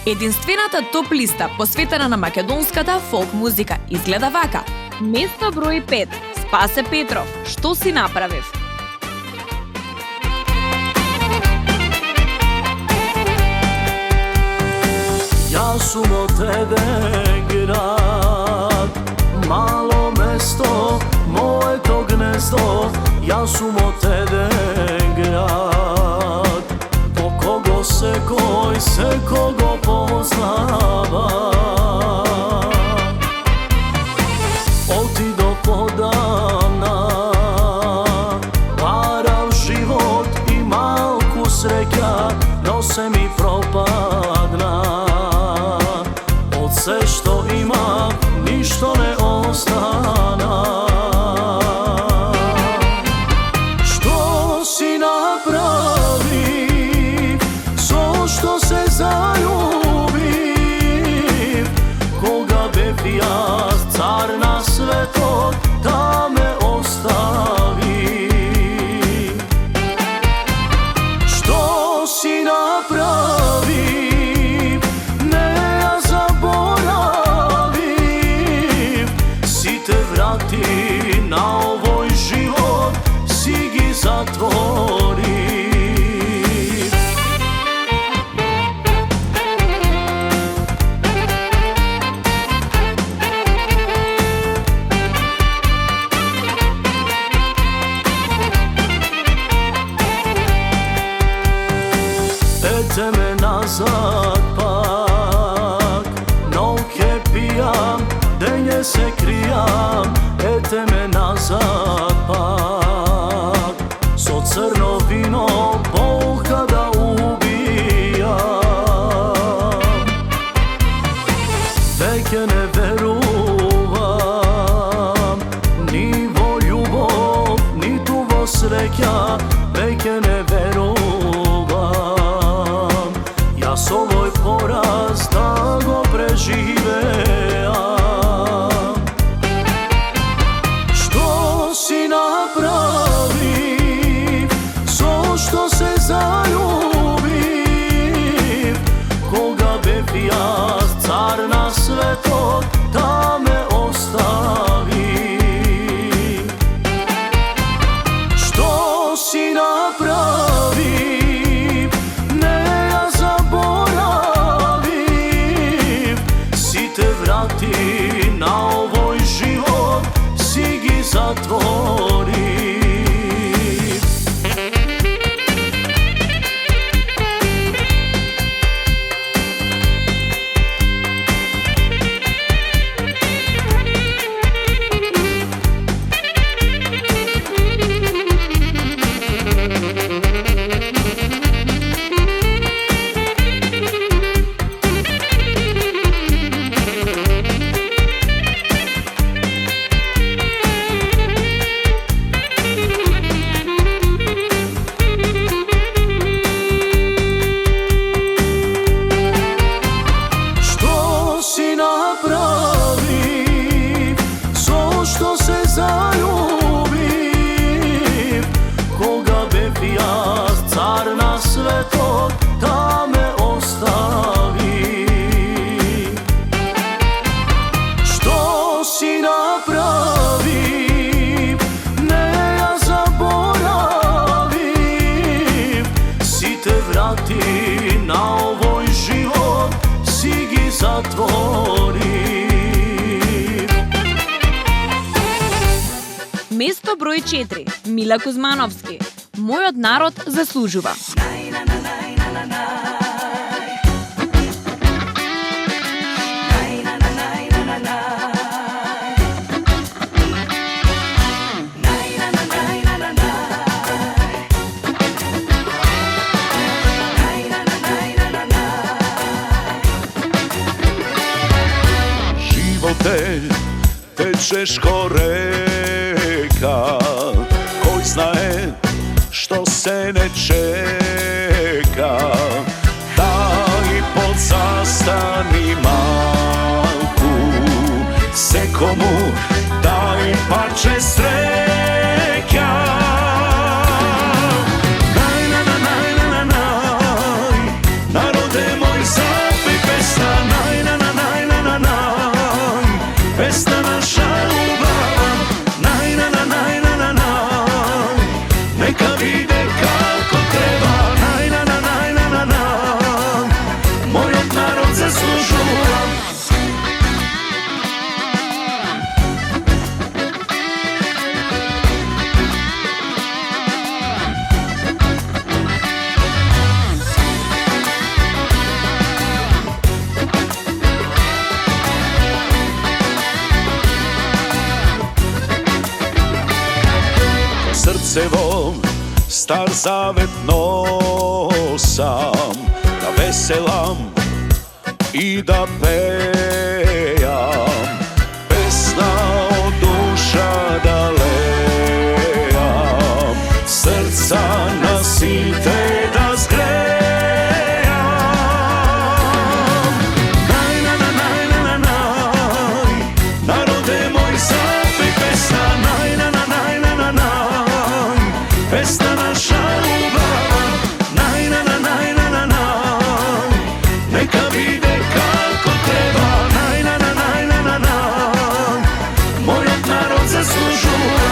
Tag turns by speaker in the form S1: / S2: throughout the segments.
S1: Единствената топ листа посветена на македонската фолк музика изгледа вака. Место број 5. Спасе Петров. Што си направив?
S2: Ja sum od tebe grad, malo mesto, moje to gnezdo. Ja sum od tebe grad, po kogo se kogo poznava. Oti do podavna, parav život i malku sreća, nose mi propadna. Sve što ima, ništo ne ostana. Što si napravi, zašto se zaljubi? Koga bi ja, car na sveto, da me ostavi? Što si napravi, na ovoj život si gi zatvori. Ete me nazad pak, novke pijam, denje se krijam. Ete me nazad pak, so crno vino Boga da ubija. Veke ne veruvam, ni vo ljubov, ni tu vo sreća. Veke ne veruvam, ja s ovoj poraz da go preživeam. Si napravi, zašto se zaljubi? Koga bi ja, car na sveto, da me ostavi? Što si napravi, ne ja zaboravim. Si te vrati na ovoj život, si gi zatvori. Zašto se zaljubim? Koga bi ja, car na sveto, da me ostavi? Što si napravim, ne ja zaboravim. Si te vrati na ovoj život, si gi zatvori.
S1: Место број 4. Мила Кузмановски. Мојот народ заслужува.
S3: Živote, tečeš ko reka, koji znaje što se ne čeka. Daj pod zastani malku, sekomu daj parče sreća. Narode moj zapij pesmu. srcevom star zavet nosam, da veselam i da pejam, pesna od duša da lejam, srca nasite da zgrejam. Naj, na, na, naj, na, na, naj, narode moj zapej pesna, naj, na, na, naj, na, na, naj, pesna naša ljubav, naj, na, na, naj, na, na, naj, neka vide kako treba, naj, na, na, naj, na, na, naj, moj narod zaslužuje.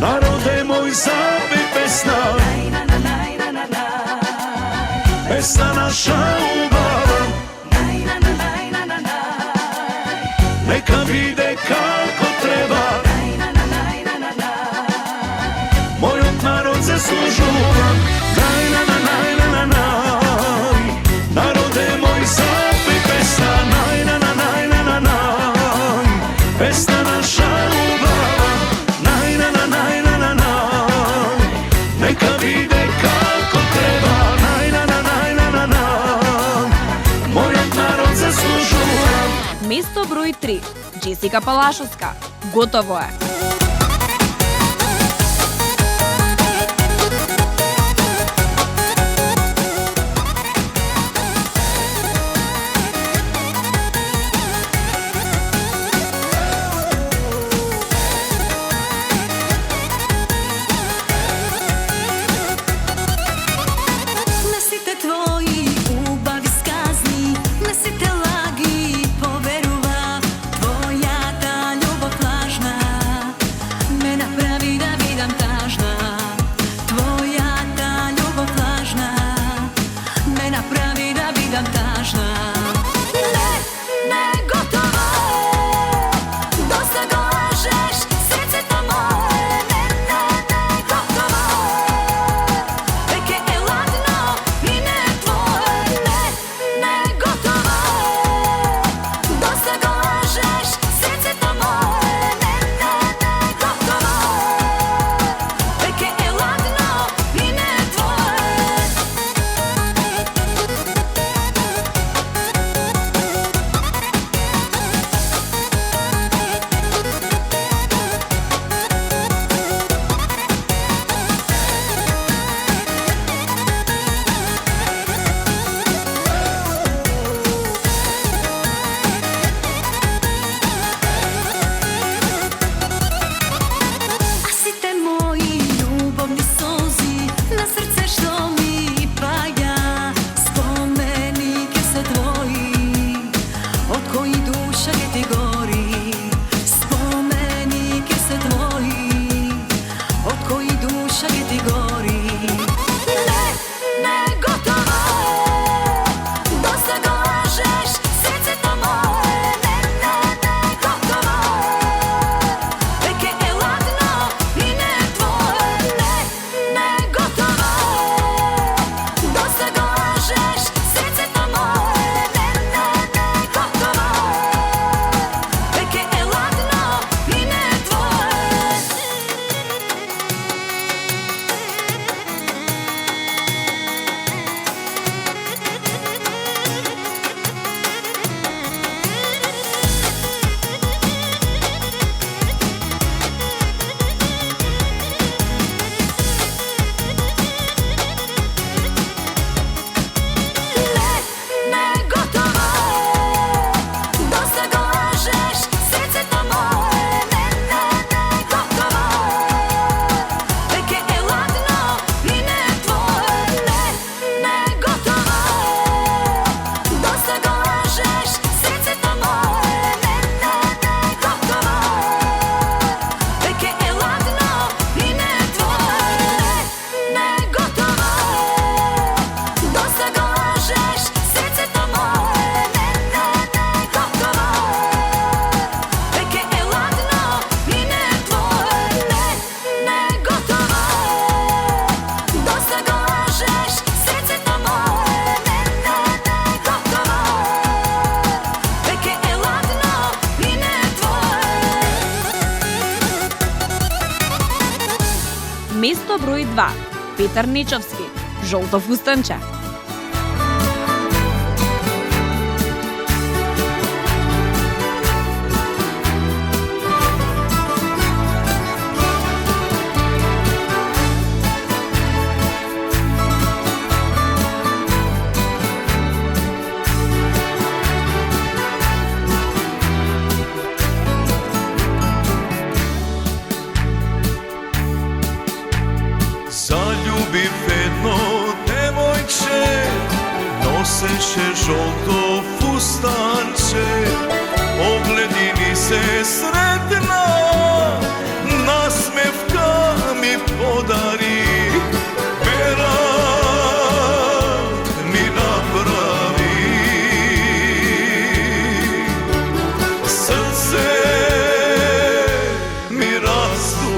S3: Narode moj zapej pesna, pesna naša ljubav, neka vide kako treba, moj narod zaslužuje. Naj, na, na, naj, na, na, naj, narode moj zapej pesna, naj, na, na, naj, na, na, naj, pesna naša ljubav, naj, na, na, naj, na, na, naj, neka vide kako treba, naj, na, na, naj, na, na, naj, moj narod zaslužuje.
S1: Место број 3. Джесика Палашовска. Готово е.
S4: На сите твои убави сказни, на сите лаги поверува, твојата љубов лажна.
S1: Место број 2. Петар Нечовски. Жолто фустанче.
S3: Zaljubim jedno devojče, noseše žolto fustanče, ogledini se sretna, nasmevka mi podari, perak mi napravi, srce mi rasturi.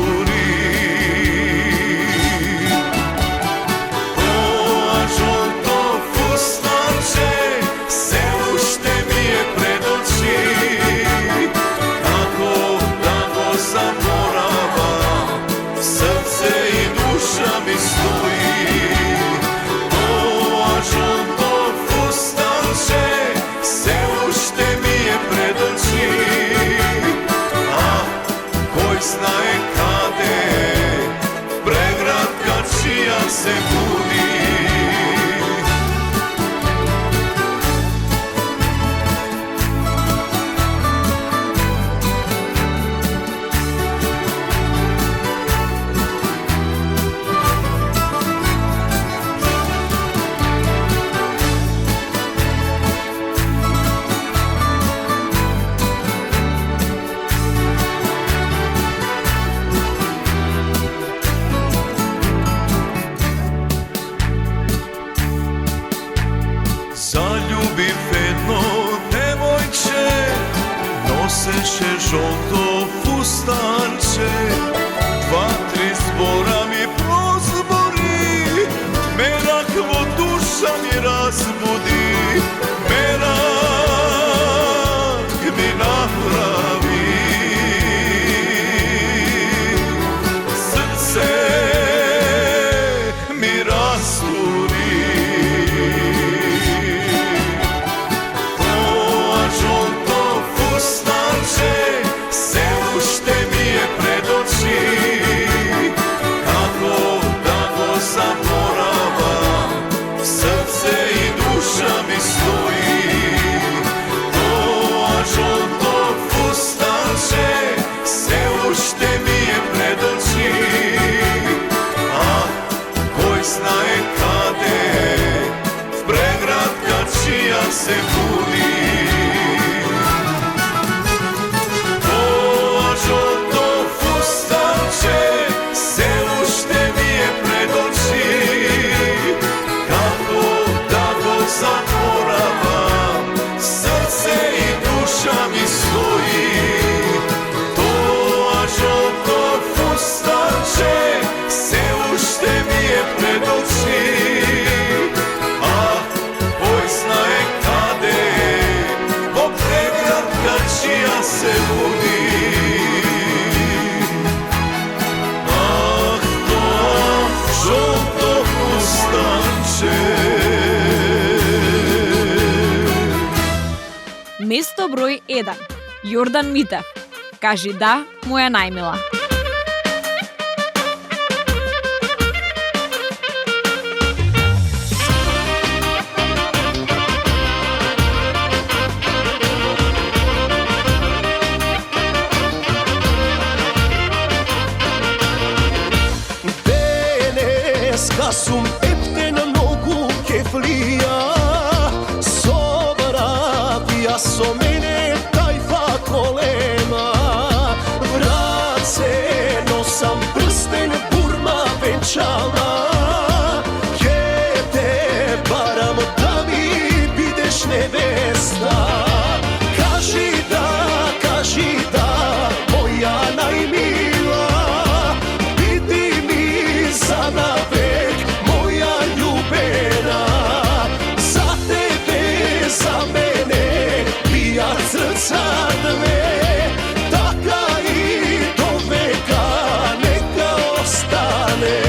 S3: Znaje kade, pregratka čija se budi. Zaljubim jedno devojče, noseše žolto fustanče, 2-3 zbora mi prozbori, merak vo duša mi razbudi, merak mi napravi, srce mi rasturi. Znaje kade, pregratka čija se budi. O, žolto fustanče, se ušte mi je pred oči, kako da go zaboravam, srce i duša mi stoji. To, žolto fustanče, se ušte mi je pred oči, a boj znaje kade, o pregratka čija se budi. Ah, to žolto fustanče.
S1: Место број 1. Јордан Митев. Кажи да, моја најмила.
S2: Kasum epten mnogu keflija, sobrapija so mene tajfa kolema, vrace nosam prsten burma venčala, je te baram da mi bideš nevesta, kaži da, moja najmila, bidi mi za navek moja ljubena, za tebe, za mene, pijat srca dve, taka i do veka neka ostane.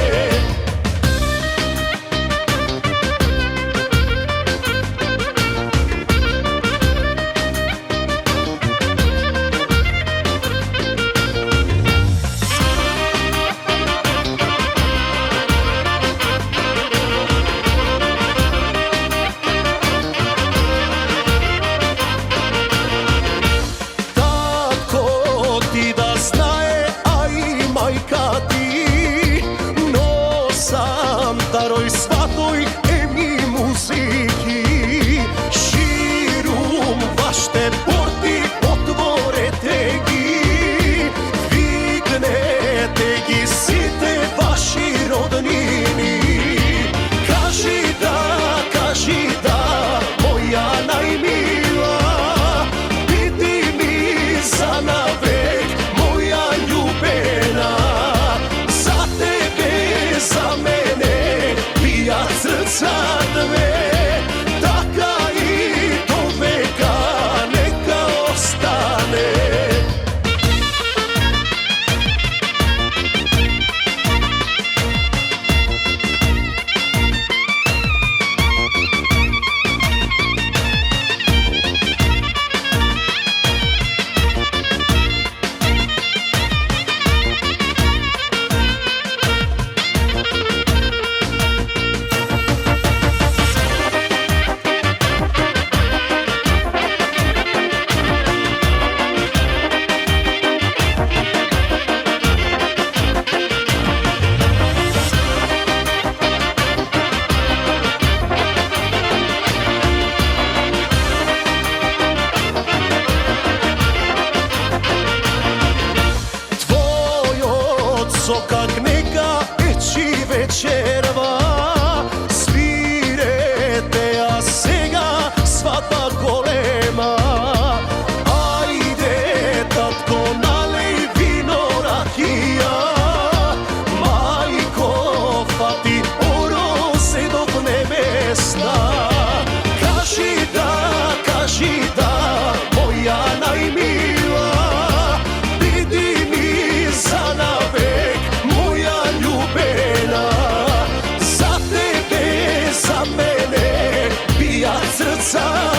S3: brzo kak neka eći večerva. Svirete, a sega svadba golema. Ajde, tatko, nalej vino rakija. Majko, fati oro se dok nebesna. Kaži da, moja najmila, vidi mi za navek, moja ljubena. Za tebe, za mene, bija srca.